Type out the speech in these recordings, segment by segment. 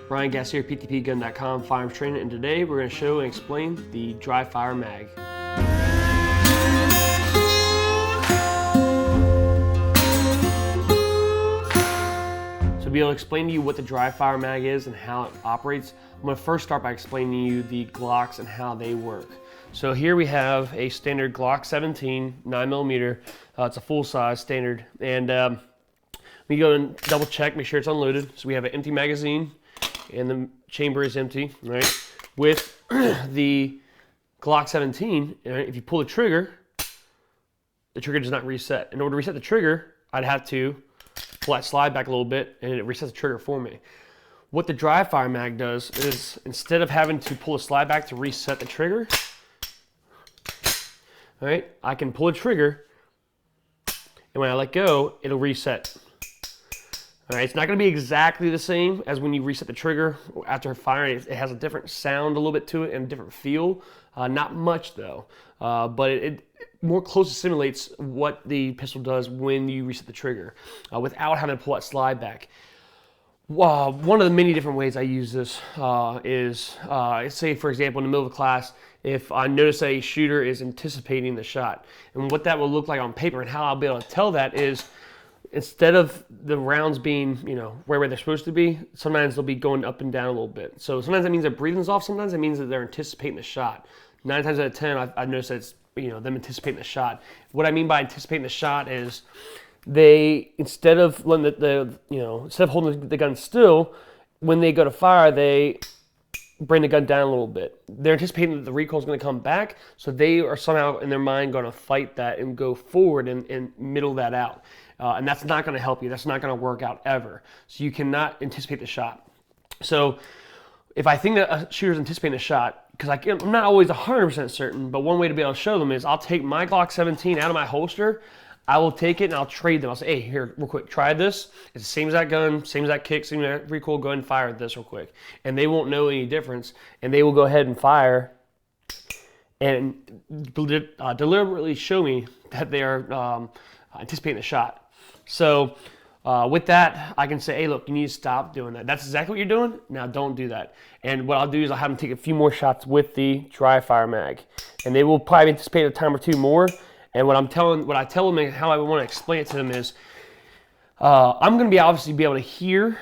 Brian Gass here, PTPGun.com, Firearms Training, and today we're going to show and explain the dry fire mag. So to be able to explain to you what the dry fire mag is and how it operates, I'm going to first start by explaining to you the Glocks and how they work. So here we have a standard Glock 17 9mm. It's a full-size standard, and we go and double check, make sure it's unloaded. So we have an empty magazine and the chamber is empty, right? With the Glock 17, right, if you pull the trigger does not reset. In order to reset the trigger, I'd have to pull that slide back a little bit and it resets the trigger for me. What the dry fire mag does is, instead of having to pull the slide back to reset the trigger, all right, I can pull the trigger, and when I let go, it'll reset. All right, it's not going to be exactly the same as when you reset the trigger after firing. It has a different sound a little bit to it and a different feel. Not much though, but it more closely simulates what the pistol does when you reset the trigger without having to pull that slide back. One of the many different ways I use this is, say for example, in the middle of a class, if I notice a shooter is anticipating the shot, and what that will look like on paper and how I'll be able to tell that is, instead of the rounds being, where they're supposed to be, sometimes they'll be going up and down a little bit. So sometimes that means their breathing's off, sometimes it means that they're anticipating the shot. 9 times out of 10, I've noticed that it's, them anticipating the shot. What I mean by anticipating the shot is they, instead of letting instead of holding the gun still, when they go to fire, they bring the gun down a little bit. They're anticipating that the recoil is going to come back, so they are somehow in their mind going to fight that and go forward and middle that out. And that's not going to help you. That's not going to work out ever. So you cannot anticipate the shot. So if I think that a shooter's anticipating a shot, because I'm not always 100% certain, but one way to be able to show them is I'll take my Glock 17 out of my holster, I will take it and I'll trade them. I'll say, hey, here, real quick, try this. It's the same as that gun, same as that kick, same as that recoil. Go ahead and fire this real quick. And they won't know any difference, and they will go ahead and fire and deliberately show me that they are anticipating the shot. So with that, I can say, hey, look, you need to stop doing that. That's exactly what you're doing. Now don't do that. And what I'll do is I'll have them take a few more shots with the dry fire mag, and they will probably anticipate a time or two more. And what I tell them and how I want to explain it to them is, I'm going to obviously be able to hear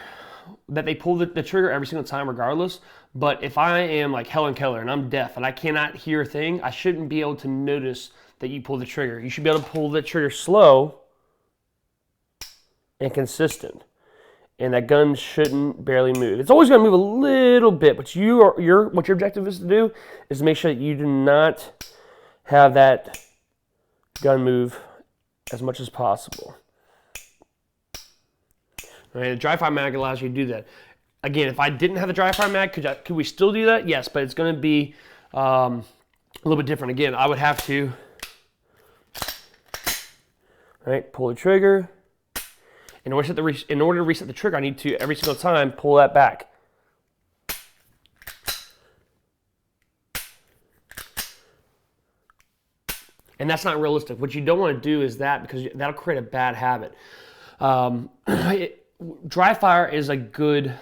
that they pull the trigger every single time regardless. But if I am like Helen Keller and I'm deaf and I cannot hear a thing, I shouldn't be able to notice that you pull the trigger. You should be able to pull the trigger slow and consistent, and that gun shouldn't barely move. It's always going to move a little bit, but what your objective is to do is to make sure that you do not have that gun move as much as possible. All right, the dry fire mag allows you to do that. Again, if I didn't have the dry fire mag, could we still do that? Yes, but it's going to be a little bit different. Again, I would have to pull the trigger. In order to reset the trigger, I need to, every single time, pull that back. And that's not realistic. What you don't want to do is that, because that'll create a bad habit. Dry fire is a good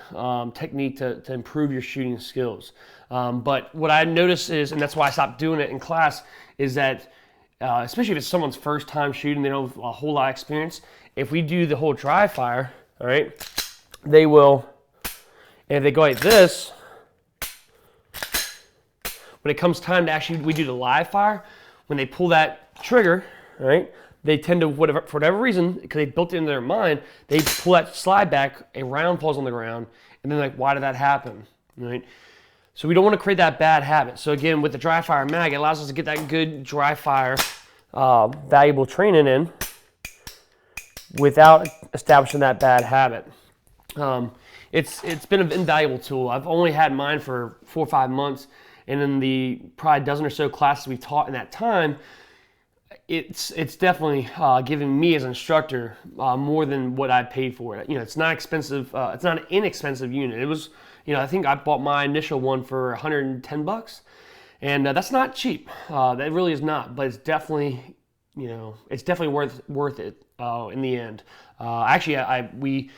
technique to improve your shooting skills. But what I noticed is, and that's why I stopped doing it in class, is that especially if it's someone's first time shooting, they don't have a whole lot of experience. If we do the whole dry fire, all right, they will, and if they go like this, when it comes time to we do the live fire, when they pull that trigger, all right, they tend to, for whatever reason, because they built it into their mind, they pull that slide back, a round falls on the ground, and then like, why did that happen, right? So we don't want to create that bad habit. So again, with the dry fire mag, it allows us to get that good dry fire, valuable training in without establishing that bad habit. It's been an invaluable tool. I've only had mine for 4 or 5 months, and in the probably dozen or so classes we've taught in that time, it's definitely given me as an instructor more than what I paid for it. It's not expensive. It's not an inexpensive unit. It was, I think I bought my initial one for $110, and that's not cheap. That really is not, but it's definitely, it's definitely worth it in the end. Actually, we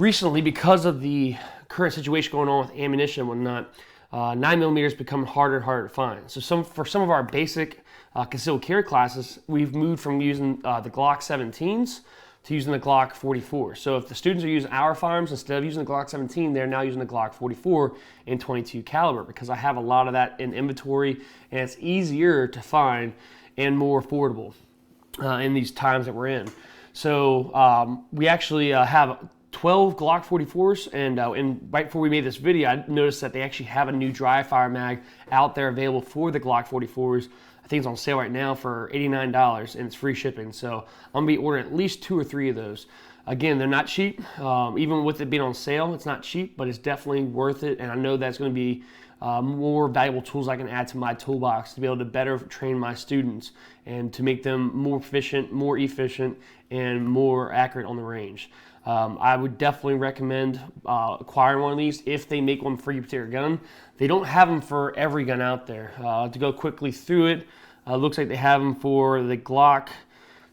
recently, because of the current situation going on with ammunition and whatnot, 9mm has become harder and harder to find. So for some of our basic concealed carry classes, we've moved from using the Glock 17s to using the Glock 44. So if the students are using our firearms, instead of using the Glock 17, they're now using the Glock 44 in .22 caliber, because I have a lot of that in inventory, and it's easier to find and more affordable in these times that we're in. So we actually have 12 Glock 44s, and right before we made this video, I noticed that they actually have a new dry fire mag out there available for the Glock 44s. I think it's on sale right now for $89, and it's free shipping. So I'm gonna be ordering at least 2 or 3 of those. Again, they're not cheap. Even with it being on sale, it's not cheap, but it's definitely worth it. And I know that's going to be more valuable tools I can add to my toolbox to be able to better train my students and to make them more proficient, more efficient, and more accurate on the range. I would definitely recommend acquiring one of these if they make one for your particular gun. They don't have them for every gun out there. To go quickly through it, looks like they have them for the Glock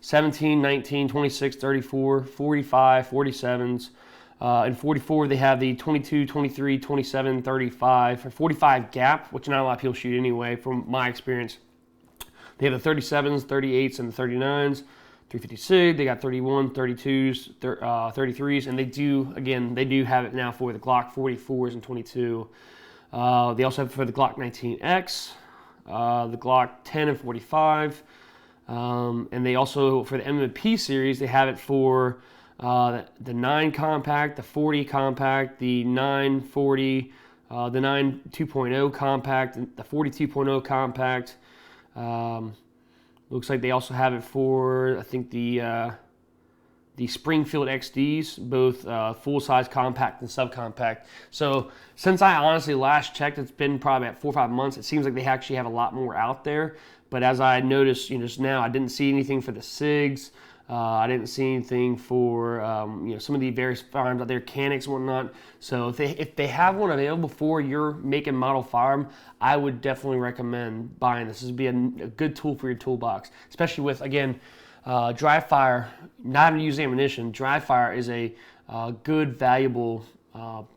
17, 19, 26, 34, 45, 47s. In 44, they have the 22, 23, 27, 35. For 45 gap, which not a lot of people shoot anyway, from my experience. They have the 37s, 38s, and the 39s. 350 they got 31, 32s, 33s, and they do have it now for the Glock 44s and 22. They also have it for the Glock 19X, the Glock 10 and 45, and they also, for the M&P series, they have it for the 9 compact, the 40 compact, the 940, the 9 2.0 compact, the 40 2.0 compact. Looks like they also have it for, I think, the Springfield XDs, both full-size compact and subcompact. So since I honestly last checked, it's been probably about 4 or 5 months. It seems like they actually have a lot more out there. But as I noticed, just now, I didn't see anything for the SIGs. I didn't see anything for some of the various firearms out there, Canics and whatnot. So if they have one available for your make and model firearm, I would definitely recommend buying this. This would be a good tool for your toolbox, especially with, again, dry fire. Not even using ammunition. Dry fire is a good, valuable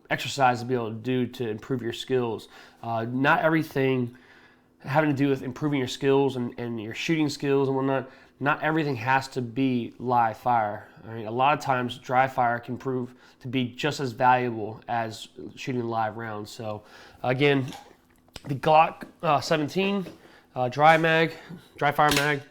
exercise to be able to do to improve your skills. Not everything having to do with improving your skills and your shooting skills and whatnot. Not everything has to be live fire. I mean, a lot of times dry fire can prove to be just as valuable as shooting live rounds. So again, the Glock 17 dry fire mag,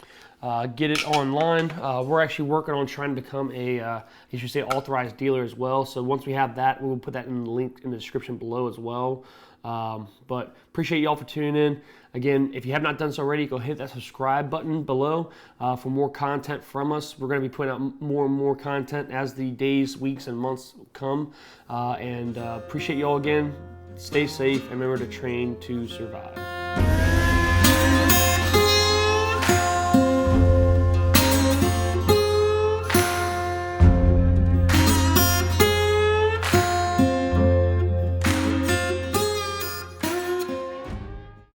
get it online. We're actually working on trying to become a, authorized dealer as well. So once we have that, we'll put that in the link in the description below as well. But appreciate y'all for tuning in. Again, if you have not done so already, go hit that subscribe button below for more content from us. We're going to be putting out more and more content as the days, weeks, and months come. And appreciate y'all again. Stay safe and remember to train to survive.